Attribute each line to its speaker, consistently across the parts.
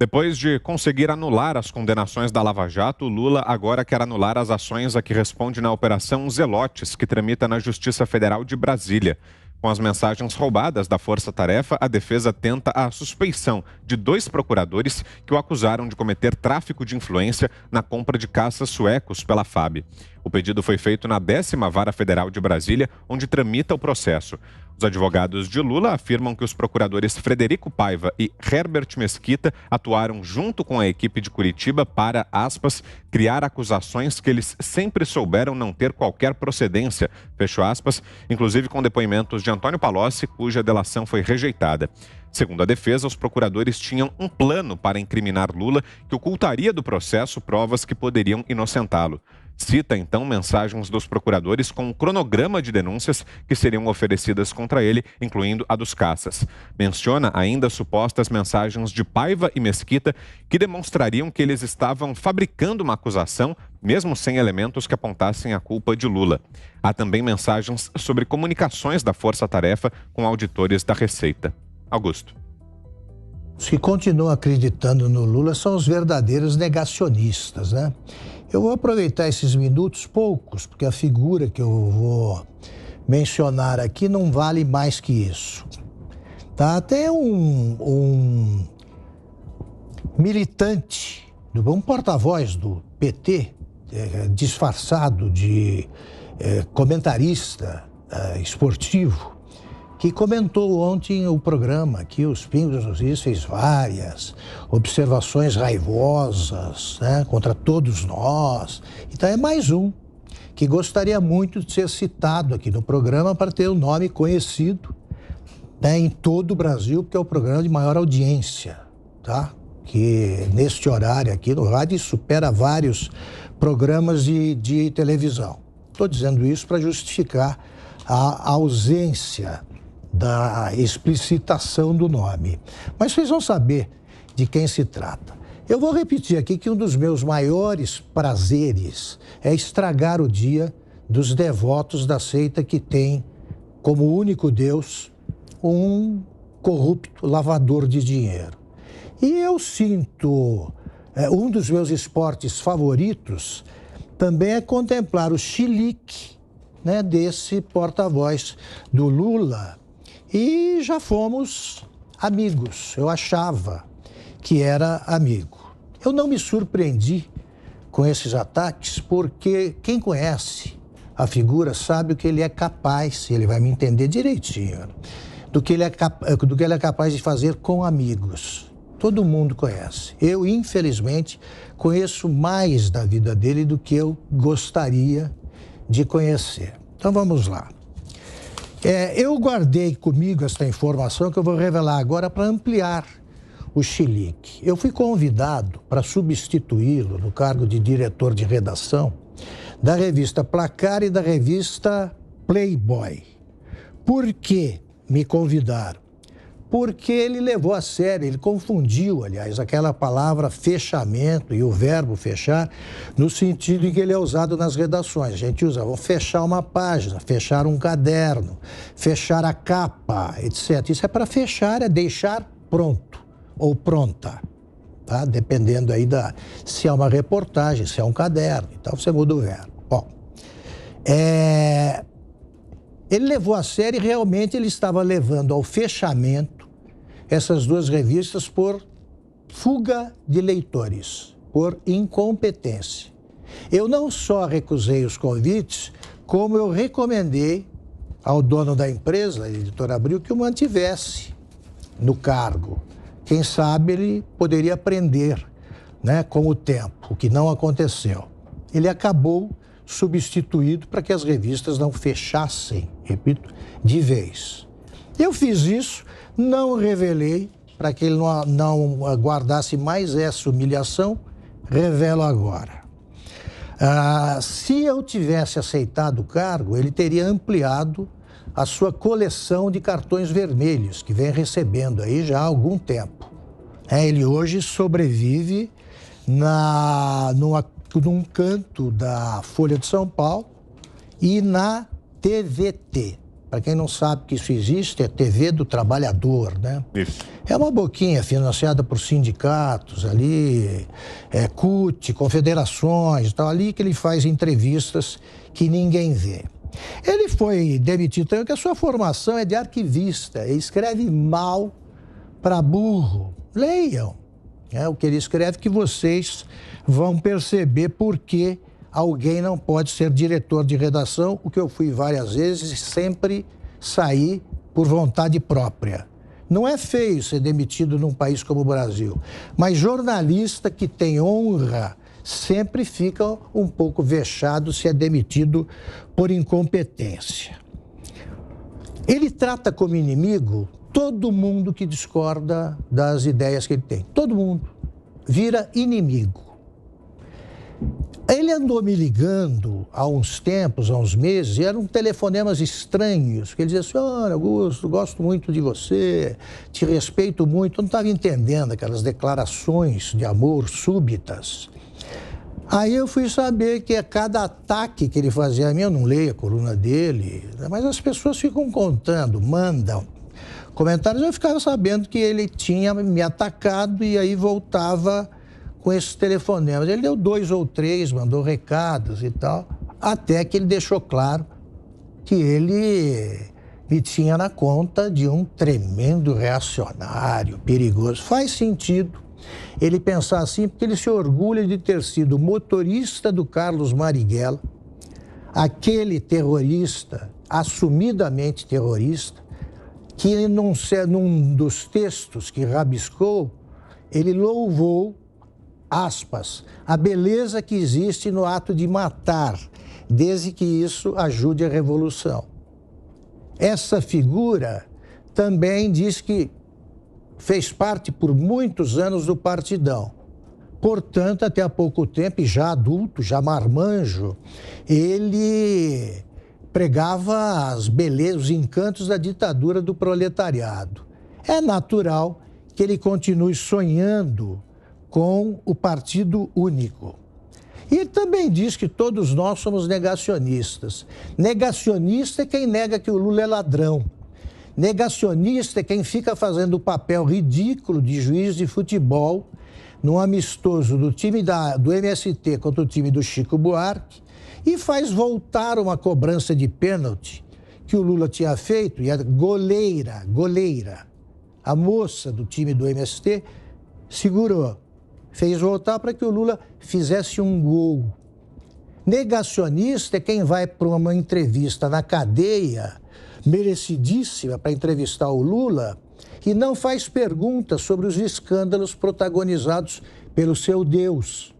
Speaker 1: Depois de conseguir anular as condenações da Lava Jato, Lula agora quer anular as ações a que responde na Operação Zelotes, que tramita na Justiça Federal de Brasília. Com as mensagens roubadas da Força Tarefa, a defesa tenta a suspeição de 2 procuradores que o acusaram de cometer tráfico de influência na compra de caças suecos pela FAB. O pedido foi feito na 10ª Vara Federal de Brasília, onde tramita o processo. Os advogados de Lula afirmam que os procuradores Frederico Paiva e Herbert Mesquita atuaram junto com a equipe de Curitiba para, aspas, criar acusações que eles sempre souberam não ter qualquer procedência, fecho aspas, inclusive com depoimentos de Antônio Palocci, cuja delação foi rejeitada. Segundo a defesa, os procuradores tinham um plano para incriminar Lula que ocultaria do processo provas que poderiam inocentá-lo. Cita, então, mensagens dos procuradores com um cronograma de denúncias que seriam oferecidas contra ele, incluindo a dos caças. Menciona ainda supostas mensagens de Paiva e Mesquita que demonstrariam que eles estavam fabricando uma acusação, mesmo sem elementos que apontassem a culpa de Lula. Há também mensagens sobre comunicações da Força Tarefa com auditores da Receita. Augusto.
Speaker 2: Os que continuam acreditando no Lula são os verdadeiros negacionistas, né? Eu vou aproveitar esses minutos, poucos, porque a figura que eu vou mencionar aqui não vale mais que isso. Tá? Até um militante, um porta-voz do PT, disfarçado de comentarista esportivo, que comentou ontem o programa aqui, os Pingos nos Is, fez várias observações raivosas, né, contra todos nós. Então é mais um que gostaria muito de ser citado aqui no programa para ter o nome conhecido, né, em todo o Brasil, porque é o programa de maior audiência, tá? Que neste horário aqui no rádio supera vários programas de televisão. Estou dizendo isso para justificar a ausência da explicitação do nome. Mas vocês vão saber de quem se trata. Eu vou repetir aqui que um dos meus maiores prazeres é estragar o dia dos devotos da seita que tem como único Deus um corrupto lavador de dinheiro. E eu sinto, um dos meus esportes favoritos também é contemplar o chilique, né, desse porta-voz do Lula. E já fomos amigos, eu achava que era amigo. Eu não me surpreendi com esses ataques, porque quem conhece a figura sabe o que ele é capaz, ele vai me entender direitinho, do que ele é capaz de fazer com amigos. Todo mundo conhece. Eu, infelizmente, conheço mais da vida dele do que eu gostaria de conhecer. Então vamos lá. Eu guardei comigo esta informação que eu vou revelar agora para ampliar o chilique. Eu fui convidado para substituí-lo no cargo de diretor de redação da revista Placar e da revista Playboy. Por que me convidaram? Porque ele levou a sério, ele confundiu, aliás, aquela palavra fechamento e o verbo fechar, no sentido em que ele é usado nas redações. A gente usa, vamos fechar uma página, fechar um caderno, fechar a capa, etc. Isso é para fechar, é deixar pronto ou pronta, tá? Dependendo aí se é uma reportagem, se é um caderno, então você muda o verbo. Bom, ele levou a sério e realmente ele estava levando ao fechamento essas duas revistas por fuga de leitores, por incompetência. Eu não só recusei os convites, como eu recomendei ao dono da empresa, a Editora Abril, que o mantivesse no cargo. Quem sabe ele poderia aprender, né, com o tempo, o que não aconteceu. Ele acabou substituído para que as revistas não fechassem, repito, de vez. Eu fiz isso, não revelei, para que ele não guardasse mais essa humilhação, revelo agora. Se eu tivesse aceitado o cargo, ele teria ampliado a sua coleção de cartões vermelhos, que vem recebendo aí já há algum tempo. Ele hoje sobrevive num canto da Folha de São Paulo e na TVT, Para quem não sabe que isso existe, é TV do Trabalhador, né?
Speaker 1: Isso.
Speaker 2: É uma boquinha financiada por sindicatos ali, CUT, confederações, tal, ali que ele faz entrevistas que ninguém vê. Ele foi demitido também porque a sua formação é de arquivista, ele escreve mal para burro. Leiam o que ele escreve, que vocês vão perceber por que alguém não pode ser diretor de redação, o que eu fui várias vezes e sempre saí por vontade própria. Não é feio ser demitido num país como o Brasil, mas jornalista que tem honra sempre fica um pouco vexado se é demitido por incompetência. Ele trata como inimigo todo mundo que discorda das ideias que ele tem. Todo mundo vira inimigo. Ele andou me ligando há uns tempos, há uns meses, e eram telefonemas estranhos, que ele dizia assim: olha, Augusto, gosto muito de você, te respeito muito. Eu não estava entendendo aquelas declarações de amor súbitas. Aí eu fui saber que a cada ataque que ele fazia a mim, eu não leio a coluna dele, mas as pessoas ficam contando, mandam comentários. Eu ficava sabendo que ele tinha me atacado e aí voltava com esses telefonemas. Ele deu 2 ou 3, mandou recados e tal, até que ele deixou claro que ele me tinha na conta de um tremendo reacionário, perigoso. Faz sentido ele pensar assim, porque ele se orgulha de ter sido motorista do Carlos Marighella, aquele terrorista, assumidamente terrorista, que num dos textos que rabiscou, ele louvou, aspas, a beleza que existe no ato de matar, desde que isso ajude a revolução. Essa figura também diz que fez parte por muitos anos do Partidão. Portanto, até há pouco tempo, e já adulto, já marmanjo, ele pregava as belezas, os encantos da ditadura do proletariado. É natural que ele continue sonhando com o Partido Único. E ele também diz que todos nós somos negacionistas. Negacionista é quem nega que o Lula é ladrão. Negacionista é quem fica fazendo o papel ridículo de juiz de futebol num amistoso do time do MST contra o time do Chico Buarque e faz voltar uma cobrança de pênalti que o Lula tinha feito e a goleira, a moça do time do MST, segurou. Fez voltar para que o Lula fizesse um gol. Negacionista é quem vai para uma entrevista na cadeia, merecidíssima, para entrevistar o Lula, e não faz perguntas sobre os escândalos protagonizados pelo seu Deus.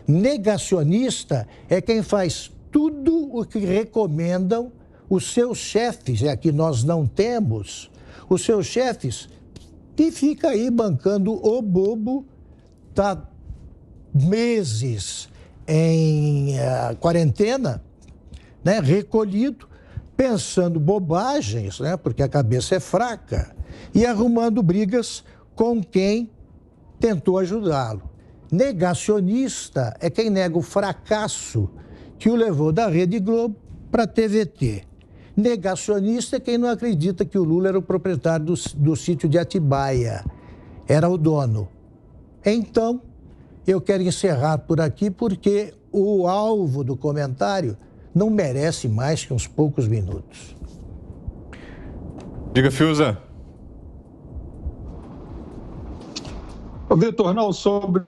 Speaker 2: Negacionista é quem faz tudo o que recomendam os seus chefes, é que nós não temos, os seus chefes, e fica aí bancando o bobo, está meses em quarentena, né, recolhido, pensando bobagens, né, porque a cabeça é fraca, e arrumando brigas com quem tentou ajudá-lo. Negacionista é quem nega o fracasso que o levou da Rede Globo para a TVT. Negacionista é quem não acredita que o Lula era o proprietário do sítio de Atibaia, era o dono. Então, eu quero encerrar por aqui porque o alvo do comentário não merece mais que uns poucos minutos.
Speaker 1: Diga, Fiuza.
Speaker 3: Vitor, não, sobre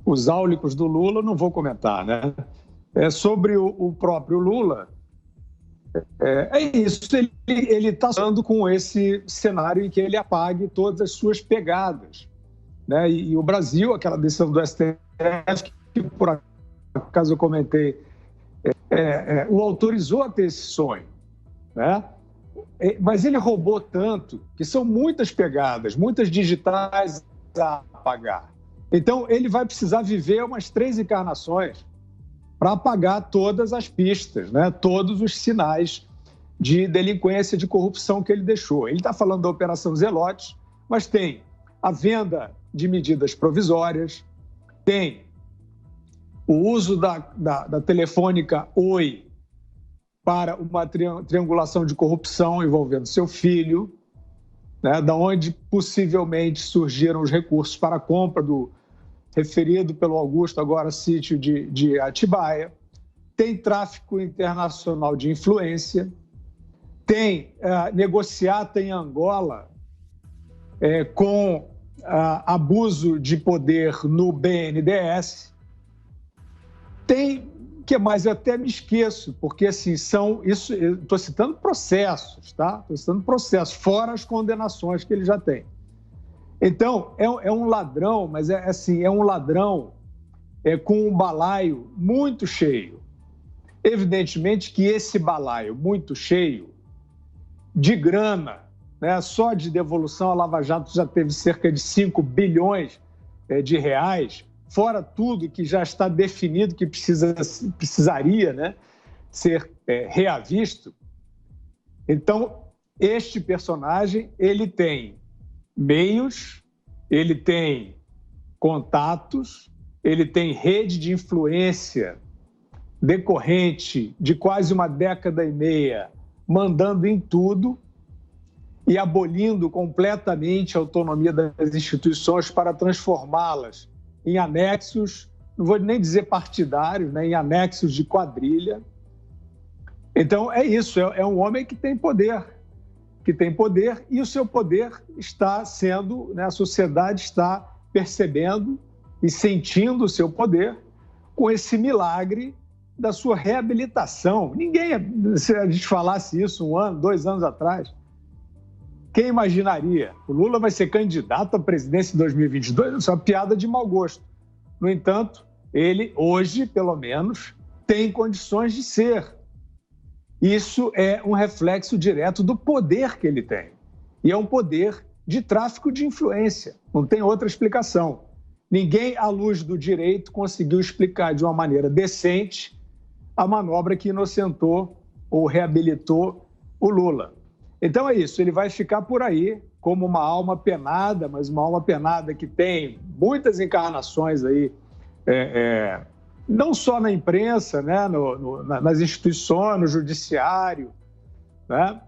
Speaker 3: os áulicos do Lula, não vou comentar, né? Sobre o próprio Lula, é isso, ele está falando com esse cenário em que ele apague todas as suas pegadas, né? E o Brasil, aquela decisão do STF, que por acaso eu comentei, o autorizou a ter esse sonho, né? Mas ele roubou tanto que são muitas pegadas, muitas digitais a apagar. Então, ele vai precisar viver umas 3 encarnações para apagar todas as pistas, né? Todos os sinais de delinquência, de corrupção que ele deixou. Ele está falando da Operação Zelotes, mas tem a venda de medidas provisórias, tem o uso da telefônica Oi para uma triangulação de corrupção envolvendo seu filho, né, da onde possivelmente surgiram os recursos para a compra do referido pelo Augusto, agora sítio de Atibaia. Tem tráfico internacional de influência, tem negociata em Angola com abuso de poder no BNDES, tem, que mais eu até me esqueço, porque assim, estou citando processos, tá? Estou citando processos, fora as condenações que ele já tem. Então, é um ladrão, mas é um ladrão com um balaio muito cheio. Evidentemente que esse balaio muito cheio de grana, né, só de devolução a Lava Jato já teve cerca de 5 bilhões de reais, fora tudo que já está definido que precisaria, né, ser reavisto. Então, este personagem, ele tem meios, ele tem contatos, ele tem rede de influência decorrente de quase uma década e meia, mandando em tudo e abolindo completamente a autonomia das instituições para transformá-las em anexos, não vou nem dizer partidários, né, em anexos de quadrilha. Então, é isso, é um homem que tem poder e o seu poder está sendo, né, a sociedade está percebendo e sentindo o seu poder com esse milagre da sua reabilitação. Ninguém, se a gente falasse isso 1 ano, 2 anos atrás, quem imaginaria? O Lula vai ser candidato à presidência em 2022? Isso é uma piada de mau gosto. No entanto, ele, hoje, pelo menos, tem condições de ser. Isso é um reflexo direto do poder que ele tem. E é um poder de tráfico de influência. Não tem outra explicação. Ninguém, à luz do direito, conseguiu explicar de uma maneira decente a manobra que inocentou ou reabilitou o Lula. Então é isso, ele vai ficar por aí como uma alma penada, mas uma alma penada que tem muitas encarnações aí, não só na imprensa, né, nas instituições, no judiciário, né,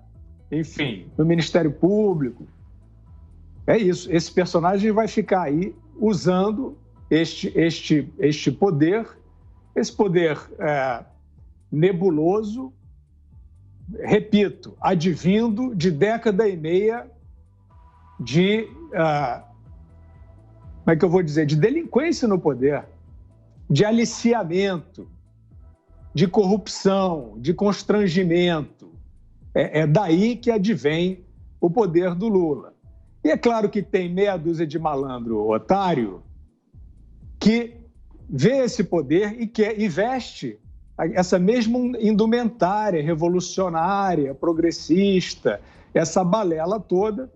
Speaker 3: enfim, no Ministério Público. É isso, esse personagem vai ficar aí usando este poder, esse poder nebuloso, repito, advindo de década e meia de, como é que eu vou dizer, de delinquência no poder, de aliciamento, de corrupção, de constrangimento. É daí que advém o poder do Lula. E é claro que tem meia dúzia de malandro otário que vê esse poder e veste essa mesma indumentária revolucionária, progressista, essa balela toda,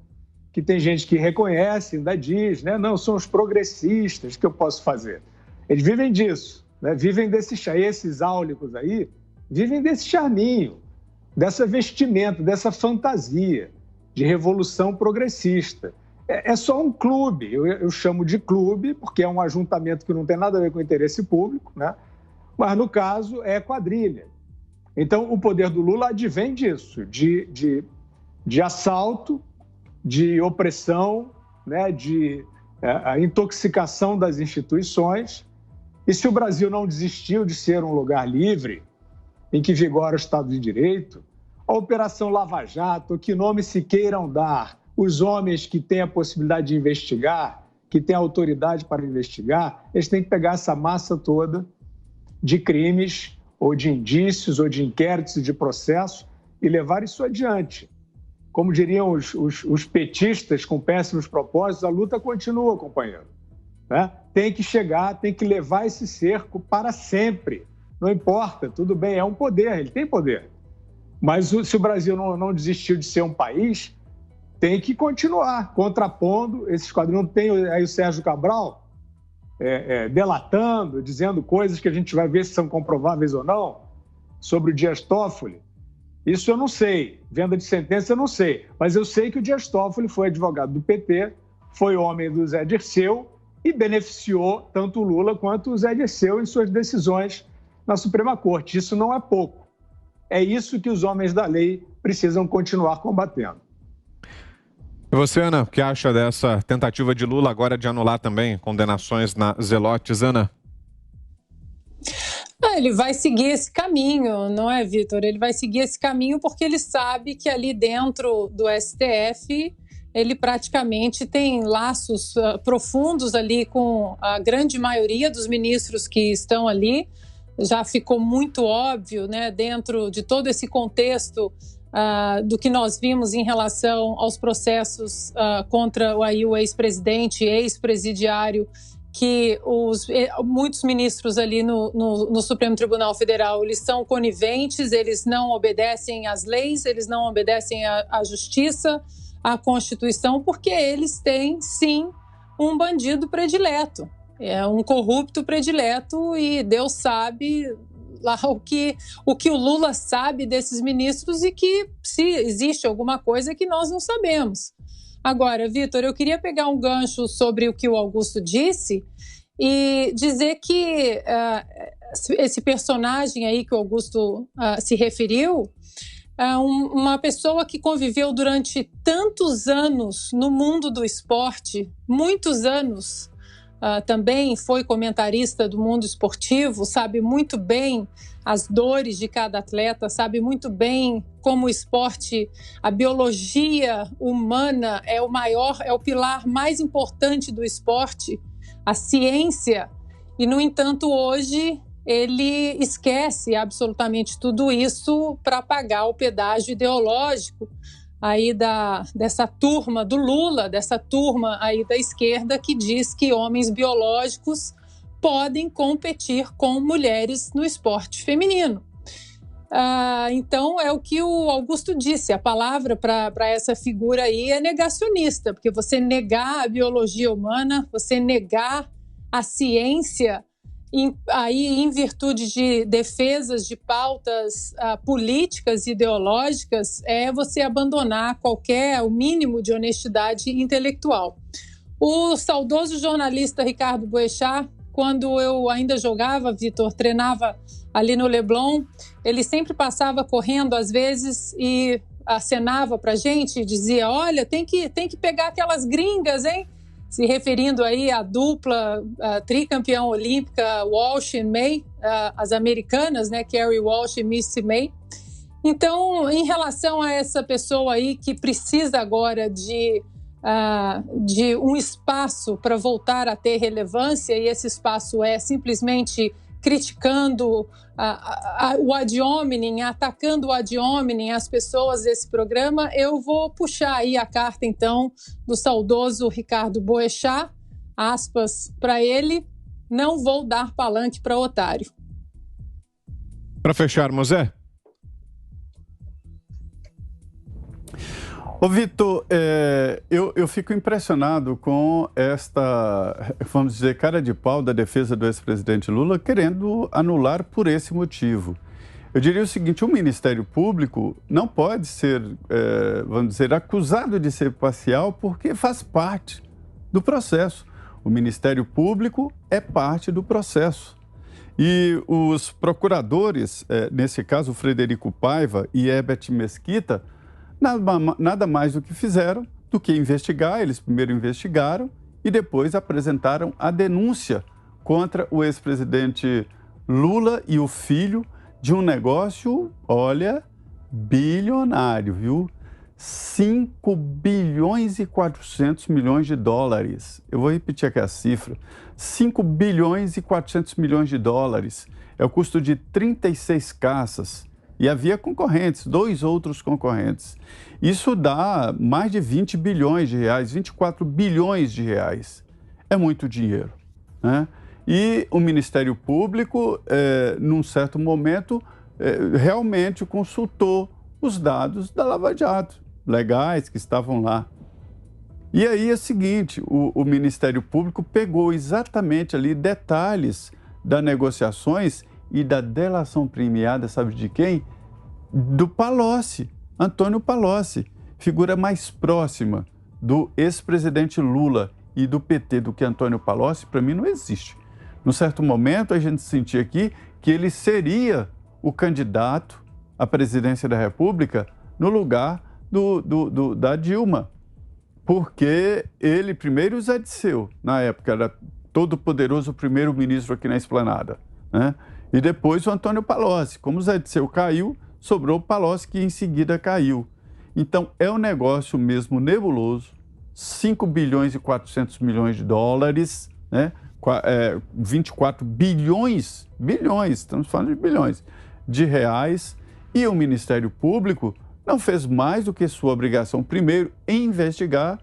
Speaker 3: que tem gente que reconhece, ainda diz, né? Não, são os progressistas, que eu posso fazer? Eles vivem disso, né? Vivem esses áulicos aí, vivem desse charminho, dessa vestimenta, dessa fantasia de revolução progressista. É só um clube, eu chamo de clube, porque é um ajuntamento que não tem nada a ver com o interesse público, né? Mas, no caso, é quadrilha. Então, o poder do Lula advém disso, de assalto, de opressão, né, de intoxicação das instituições. E se o Brasil não desistiu de ser um lugar livre, em que vigora o Estado de Direito, a Operação Lava Jato, que nome se queiram dar, os homens que têm a possibilidade de investigar, que têm a autoridade para investigar, eles têm que pegar essa massa toda de crimes, ou de indícios, ou de inquéritos, de processos, e levar isso adiante. Como diriam os petistas com péssimos propósitos, a luta continua, companheiro. Né? Tem que chegar, tem que levar esse cerco para sempre. Não importa, tudo bem, é um poder, ele tem poder. Mas se o Brasil não desistiu de ser um país, tem que continuar contrapondo esse esquadrão. Tem aí o Sérgio Cabral delatando, dizendo coisas que a gente vai ver se são comprováveis ou não, sobre o Dias Toffoli. Isso eu não sei, venda de sentença eu não sei, mas eu sei que o Dias Toffoli foi advogado do PT, foi homem do Zé Dirceu e beneficiou tanto o Lula quanto o Zé Dirceu em suas decisões na Suprema Corte. Isso não é pouco. É isso que os homens da lei precisam continuar combatendo.
Speaker 1: E você, Ana, o que acha dessa tentativa de Lula agora de anular também condenações na Zelotes, Ana?
Speaker 4: Ele vai seguir esse caminho, não é, Vitor? Ele vai seguir esse caminho porque ele sabe que ali dentro do STF ele praticamente tem laços profundos ali com a grande maioria dos ministros que estão ali. Já ficou muito óbvio, né, dentro de todo esse contexto do que nós vimos em relação aos processos contra o ex-presidente, ex-presidiário, que muitos ministros ali no Supremo Tribunal Federal, eles são coniventes, eles não obedecem às leis, eles não obedecem à justiça, à Constituição, porque eles têm, sim, um bandido predileto, um corrupto predileto, e Deus sabe lá o que o Lula sabe desses ministros e que se existe alguma coisa que nós não sabemos. Agora, Vitor, eu queria pegar um gancho sobre o que o Augusto disse e dizer que esse personagem aí que o Augusto se referiu é uma pessoa que conviveu durante tantos anos no mundo do esporte, muitos anos, também foi comentarista do mundo esportivo, sabe muito bem as dores de cada atleta, sabe muito bem como o esporte, a biologia humana é o pilar mais importante do esporte, a ciência, e no entanto hoje ele esquece absolutamente tudo isso para pagar o pedágio ideológico aí dessa turma do Lula, dessa turma aí da esquerda que diz que homens biológicos podem competir com mulheres no esporte feminino. Então, é o que o Augusto disse, a palavra para essa figura aí é negacionista, porque você negar a biologia humana, você negar a ciência, aí em virtude de defesas de pautas políticas e ideológicas, é você abandonar o mínimo de honestidade intelectual. O saudoso jornalista Ricardo Boechat, quando eu ainda jogava, Vitor, treinava ali no Leblon, ele sempre passava correndo às vezes e acenava para a gente e dizia: olha, tem que pegar aquelas gringas, hein? Se referindo aí à dupla tricampeã olímpica Walsh e May, as americanas, né, Kerry Walsh e Missy May. Então, em relação a essa pessoa aí que precisa agora de um espaço para voltar a ter relevância, e esse espaço é simplesmente criticando o ad hominem, atacando o ad hominem, as pessoas desse programa, eu vou puxar aí a carta, então, do saudoso Ricardo Boechat, aspas para ele: não vou dar palanque para otário.
Speaker 1: Para fecharmos, Zé?
Speaker 5: Ô, Vitor, eu fico impressionado com esta, vamos dizer, cara de pau da defesa do ex-presidente Lula querendo anular por esse motivo. Eu diria o seguinte: o Ministério Público não pode ser, vamos dizer, acusado de ser parcial porque faz parte do processo. O Ministério Público é parte do processo. E os procuradores, nesse caso, Frederico Paiva e Herbert Mesquita, nada mais do que fizeram do que investigar. Eles primeiro investigaram e depois apresentaram a denúncia contra o ex-presidente Lula e o filho de um negócio, olha, bilionário, viu? 5 bilhões e 400 milhões de dólares. Eu vou repetir aqui a cifra. 5 bilhões e 400 milhões de dólares. É o custo de 36 caças. E havia concorrentes, 2 outros concorrentes. Isso dá mais de 20 bilhões de reais, 24 bilhões de reais. É muito dinheiro, né? E o Ministério Público, num certo momento, realmente consultou os dados da Lava Jato, legais, que estavam lá. E aí é o seguinte, o Ministério Público pegou exatamente ali detalhes das negociações e da delação premiada, sabe de quem? Do Palocci, Antônio Palocci, figura mais próxima do ex-presidente Lula e do PT do que Antônio Palocci, para mim não existe. Num certo momento, a gente sentia aqui que ele seria o candidato a presidência da República no lugar da Dilma. Porque ele, primeiro o Zé Disseu, na época, era todo poderoso primeiro-ministro aqui na Esplanada, né? E depois o Antônio Palocci. Como o Zé Disseu caiu, sobrou o Palocci, que em seguida caiu. Então, é um negócio mesmo nebuloso, 5 bilhões e 400 milhões de dólares, né? 24 bilhões, estamos falando de bilhões, de reais, e o Ministério Público não fez mais do que sua obrigação, primeiro, em investigar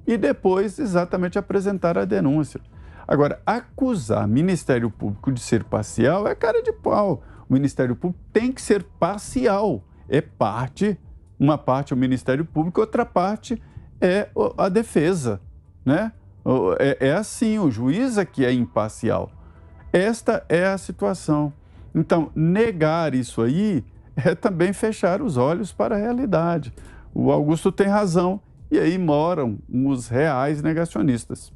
Speaker 5: e depois exatamente apresentar a denúncia. Agora, acusar o Ministério Público de ser parcial é cara de pau. O Ministério Público tem que ser parcial. É parte, uma parte é o Ministério Público, outra parte é a defesa, né? É assim, o juiz aqui é imparcial. Esta é a situação. Então, negar isso aí é também fechar os olhos para a realidade. O Augusto tem razão, e aí moram os reais negacionistas.